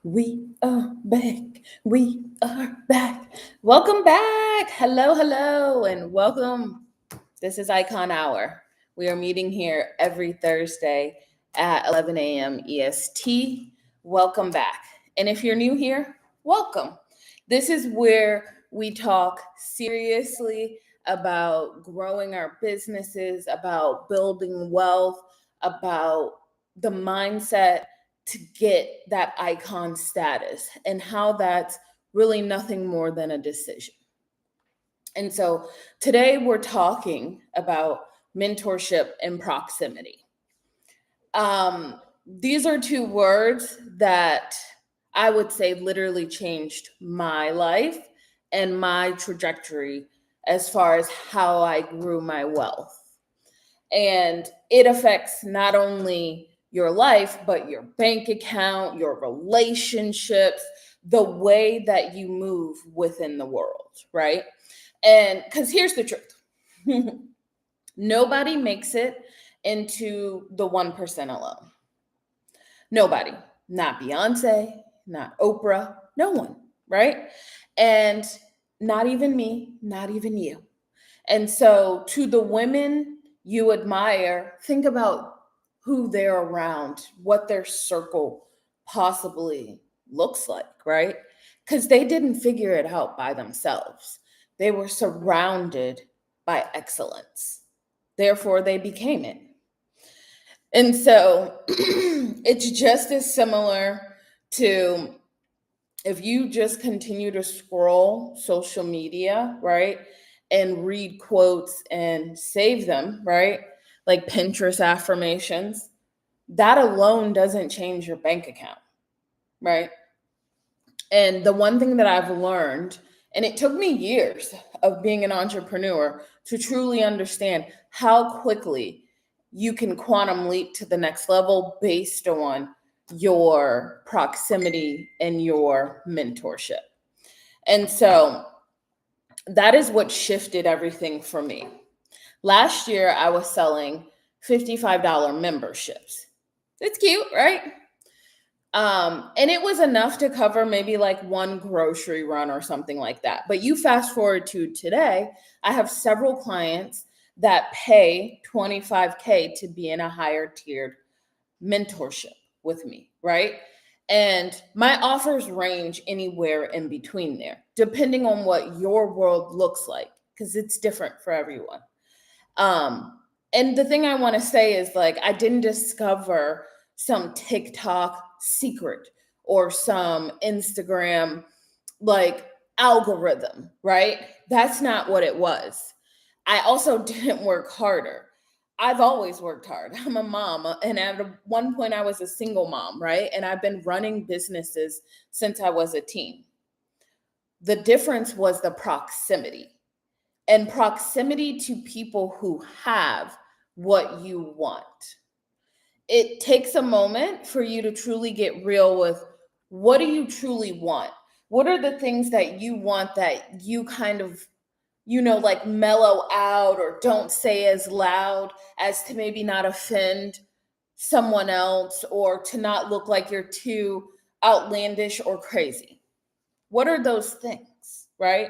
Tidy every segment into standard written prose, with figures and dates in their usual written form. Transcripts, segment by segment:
We are back. We are back. Welcome back. Hello, and welcome. This is Icon Hour. We are meeting here every Thursday at 11 a.m. EST. Welcome back. And if you're new here, welcome. This is where we talk seriously about growing our businesses, about building wealth, about the mindset to get that icon status and how that's really nothing more than a decision. And so today we're talking about mentorship and proximity. These are two words that I would say literally changed my life and my trajectory as far as how I grew my wealth. And it affects not only your life, but your bank account, your relationships, the way that you move within the world, right? And because here's the truth nobody makes it into the 1% alone. Nobody, not Beyonce, not Oprah, no one, right? And not even me, not even you. And so, to the women you admire, think about who they're around, what their circle possibly looks like, right? Because they didn't figure it out by themselves. They were surrounded by excellence. Therefore, they became it. And so, it's just as similar to if you just continue to scroll social media, right? And read quotes and save them, right? Like Pinterest affirmations, that alone doesn't change your bank account, right? And the one thing that I've learned, and it took me years of being an entrepreneur to truly understand how quickly you can quantum leap to the next level based on your proximity and your mentorship. And so that is what shifted everything for me. Last year, I was selling $55 memberships. It's cute, right? And it was enough to cover maybe like one grocery run or something like that. But you fast forward to today, I have several clients that pay $25K to be in a higher tiered mentorship with me, right? And my offers range anywhere in between there, depending on what your world looks like, because it's different for everyone. And the thing I want to say is like, I didn't discover some TikTok secret or some Instagram like algorithm, right? That's not what it was. I also didn't work harder. I've always worked hard. I'm a mom, and at one point I was a single mom, right? And I've been running businesses since I was a teen. The difference was the proximity and proximity to people who have what you want. It takes a moment for you to truly get real with what do you truly want? What are the things that you want that you kind of like mellow out or don't say as loud as to maybe not offend someone else or to not look like you're too outlandish or crazy? What are those things, right?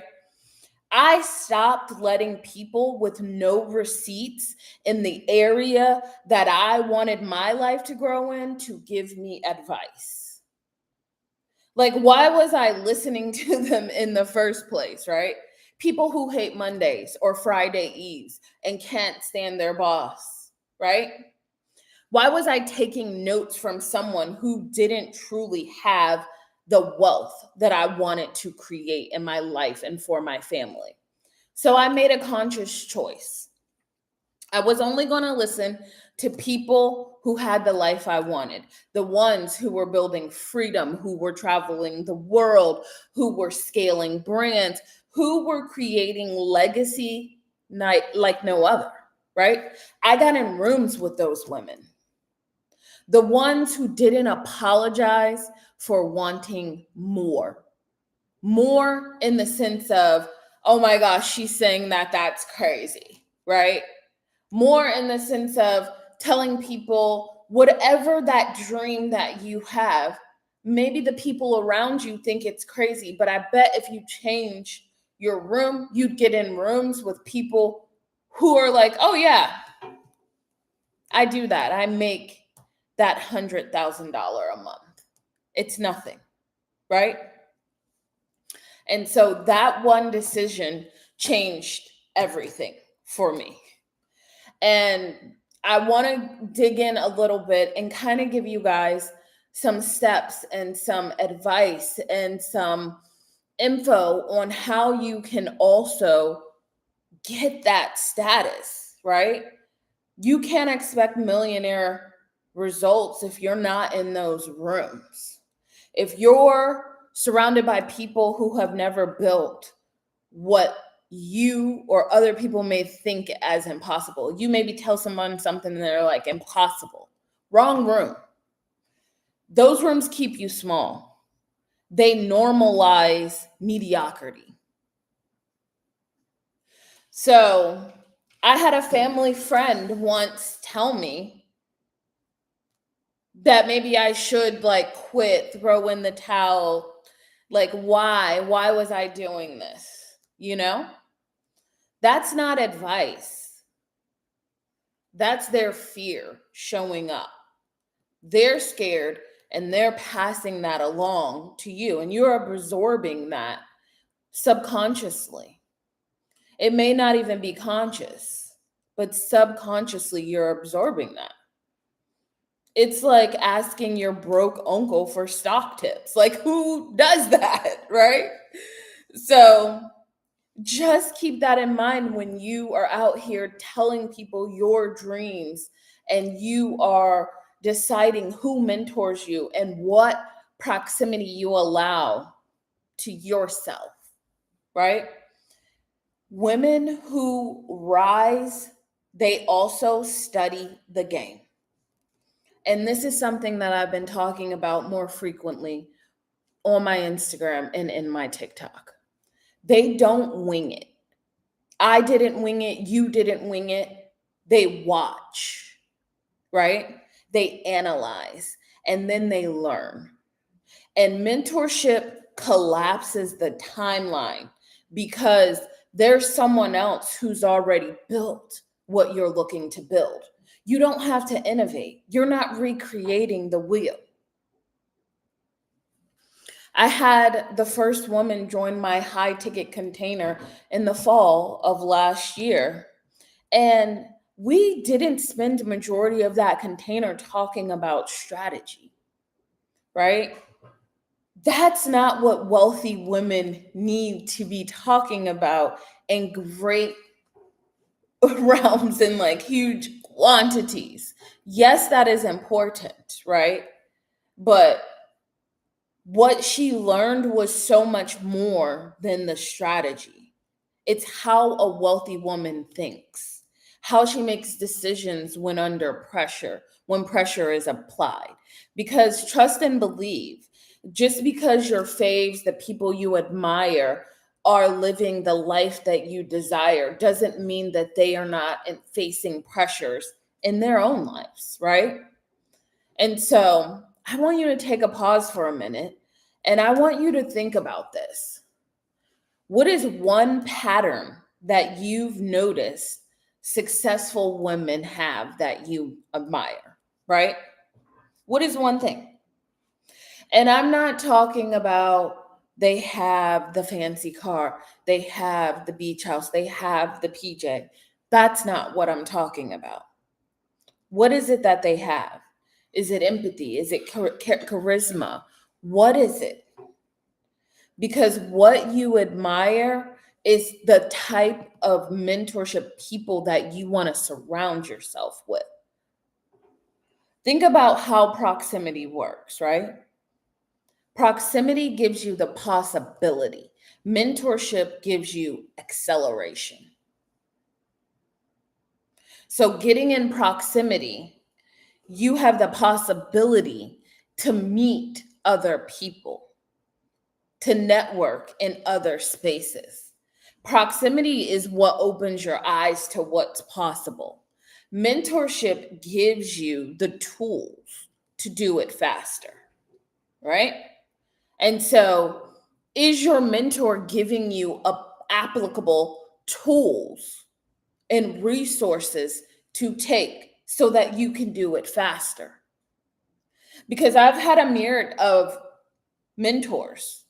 I stopped letting people with no receipts in the area that I wanted my life to grow in to give me advice. Like, why was I listening to them in the first place, right? People who hate Mondays or Friday Eves and can't stand their boss, right? Why was I taking notes from someone who didn't truly have the wealth that I wanted to create in my life and for my family? So I made a conscious choice. I was only going to listen to people who had the life I wanted, the ones who were building freedom, who were traveling the world, who were scaling brands, who were creating legacy like no other, right? I got in rooms with those women. The ones who didn't apologize for wanting more. More in the sense of, oh my gosh, she's saying that, that's crazy, right? More in the sense of telling people whatever that dream that you have, Maybe the people around you think it's crazy, but I bet if you change your room, you'd get in rooms with people who are like, oh yeah, I do that. I make that $100,000 a month. It's nothing, right? And so that one decision changed everything for me. And I want to dig in a little bit and kind of give you guys some steps and some advice and some info on how you can also get that status, right? You can't expect millionaire results if you're not in those rooms. If you're surrounded by people who have never built what you or other people may think as impossible, you maybe tell someone something and they're like, impossible. Wrong room. Those rooms keep you small. They normalize mediocrity. So I had a family friend once tell me that maybe I should like quit, throw in the towel. Like, why? Why was I doing this? You know? That's not advice. That's their fear showing up. They're scared and they're passing that along to you, and you're absorbing that subconsciously. It may not even be conscious, but subconsciously you're absorbing that. It's like asking your broke uncle for stock tips. Like, who does that, right? So just keep that in mind when you are out here telling people your dreams and you are deciding who mentors you and what proximity you allow to yourself, right? Women who rise, they also study the game. And this is something that I've been talking about more frequently on my Instagram and in my TikTok. They don't wing it. I didn't wing it. You didn't wing it. They watch, right? They analyze and then they learn. And mentorship collapses the timeline because there's someone else who's already built what you're looking to build. You don't have to innovate. You're not recreating the wheel. I had the first woman join my high ticket container in the fall of last year. And we didn't spend the majority of that container talking about strategy, right? That's not what wealthy women need to be talking about in great realms and like huge quantities. Yes, that is important, right? But what she learned was so much more than the strategy. It's how a wealthy woman thinks, how she makes decisions when under pressure, when pressure is applied. Because trust and believe, just because your faves, the people you admire, are living the life that you desire, doesn't mean that they are not facing pressures in their own lives, right? And so I want you to take a pause for a minute and I want you to think about this. What is one pattern that you've noticed successful women have that you admire, right? What is one thing? And I'm not talking about they have the fancy car, they have the beach house, they have the PJ. That's not what I'm talking about. What is it that they have? Is it empathy? Is it charisma? What is it? Because what you admire is the type of mentorship people that you want to surround yourself with. Think about how proximity works, right? Proximity gives you the possibility. Mentorship gives you acceleration. So getting in proximity, you have the possibility to meet other people, to network in other spaces. Proximity is what opens your eyes to what's possible. Mentorship gives you the tools to do it faster, right? And so, is your mentor giving you applicable tools and resources to take so that you can do it faster? Because I've had a myriad of mentors.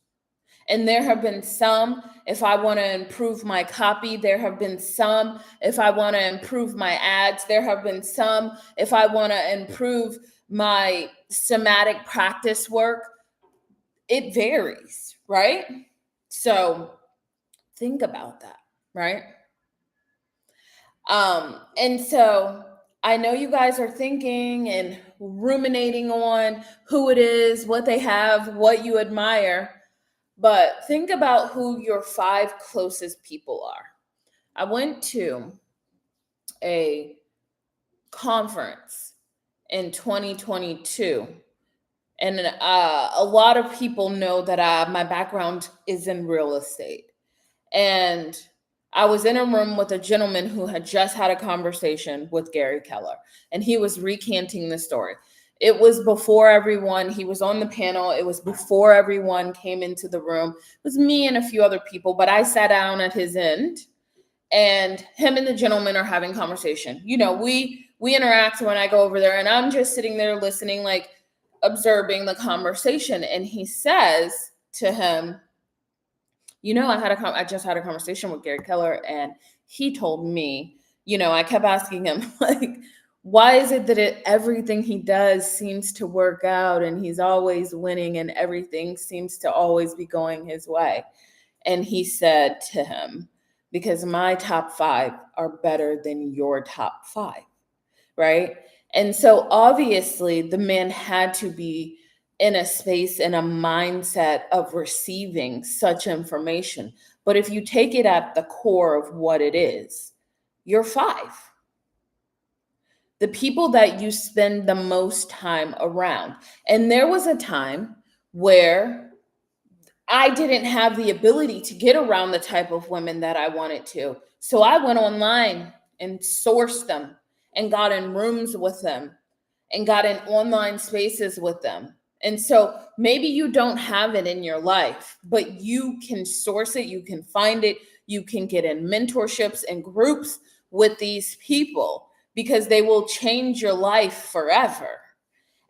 And there have been some, if I want to improve my copy, there have been some, if I want to improve my ads, there have been some, if I want to improve my somatic practice work. It varies, right? So think about that, right? And so I know you guys are thinking and ruminating on who it is, what they have, what you admire. But think about who your 5 closest people are. I went to a conference in 2022, and a lot of people know that my background is in real estate. And I was in a room with a gentleman who had just had a conversation with Gary Keller, and he was recanting the story. It was before everyone, he was on the panel. It was before everyone came into the room. It was me and a few other people, but I sat down at his end, and him and the gentleman are having conversation. You know, we interact when I go over there, and I'm just sitting there listening, like observing the conversation. And he says to him, you know, I just had a conversation with Gary Keller, and he told me, you know, I kept asking him, like, why is it that everything he does seems to work out, and he's always winning, and everything seems to always be going his way? And he said to him, because my top 5 are better than your top 5, right? And so obviously the man had to be in a space and a mindset of receiving such information. But if you take it at the core of what it is, you're 5. The people that you spend the most time around. And there was a time where I didn't have the ability to get around the type of women that I wanted to. So I went online and sourced them and got in rooms with them and got in online spaces with them. And so maybe you don't have it in your life, but you can source it, you can find it, you can get in mentorships and groups with these people because they will change your life forever.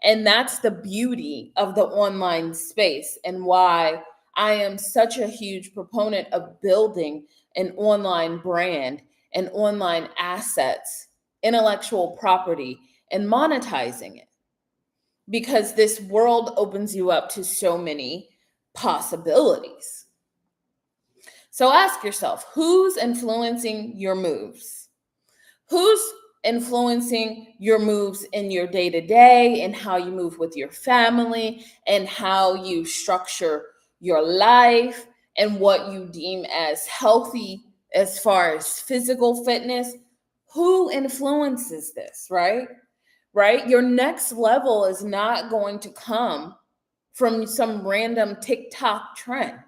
And that's the beauty of the online space, and why I am such a huge proponent of building an online brand and online assets, intellectual property, and monetizing it. Because this world opens you up to so many possibilities. So ask yourself, who's influencing your moves? Who's influencing your moves in your day to day, and how you move with your family, and how you structure your life, and what you deem as healthy as far as physical fitness? Who influences this, right? Right? Your next level is not going to come from some random TikTok trend.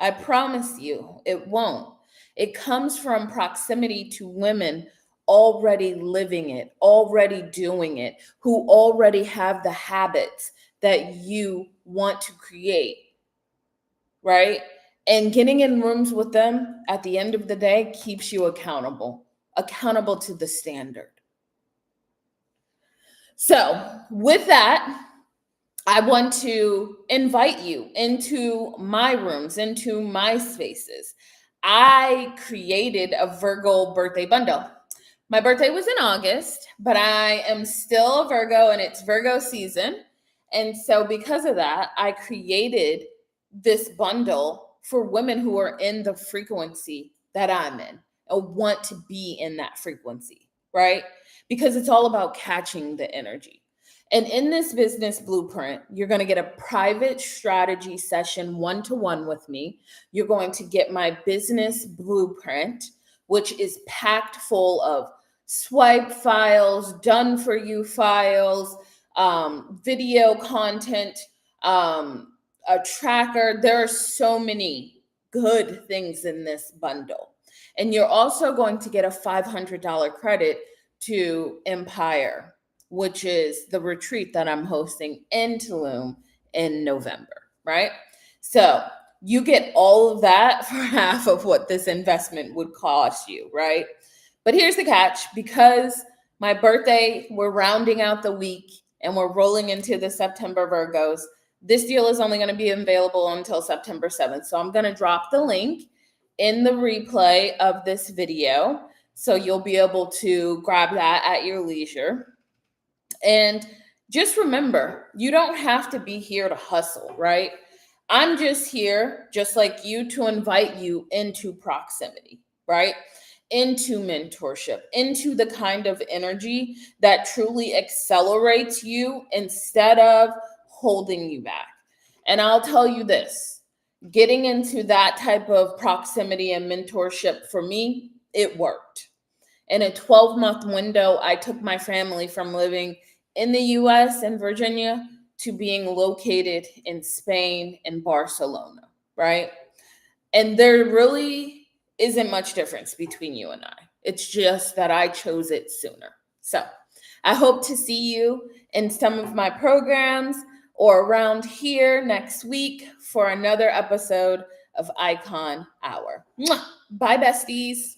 I promise you, it won't. It comes from proximity to women already living it, already doing it, who already have the habits that you want to create, right? And getting in rooms with them at the end of the day keeps you accountable to the standard. So, with that, I want to invite you into my rooms, into my spaces. I created a Virgo birthday bundle. My birthday was in August, but I am still a Virgo and it's Virgo season. And so, because of that, I created this bundle for women who are in the frequency that I'm in and want to be in that frequency, right? Because it's all about catching the energy. And in this business blueprint, you're going to get a private strategy session 1-to-1 with me. You're going to get my business blueprint, which is packed full of swipe files, done for you files, video content, a tracker. There are so many good things in this bundle. And you're also going to get a $500 credit to Empire, which is the retreat that I'm hosting in Tulum in November, right? So you get all of that for half of what this investment would cost you, right? But here's the catch, because my birthday, we're rounding out the week and we're rolling into the September Virgos. This deal is only going to be available until September 7th. So I'm going to drop the link in the replay of this video. So you'll be able to grab that at your leisure. And just remember, you don't have to be here to hustle, right? I'm just here, just like you, to invite you into proximity, right? Into mentorship, into the kind of energy that truly accelerates you instead of holding you back. And I'll tell you this, getting into that type of proximity and mentorship, for me, it worked. In a 12-month window, I took my family from living in the US and Virginia to being located in Spain and Barcelona, right? And there really isn't much difference between you and I. It's just that I chose it sooner. So I hope to see you in some of my programs or around here next week for another episode of Icon Hour. Mwah! Bye, besties.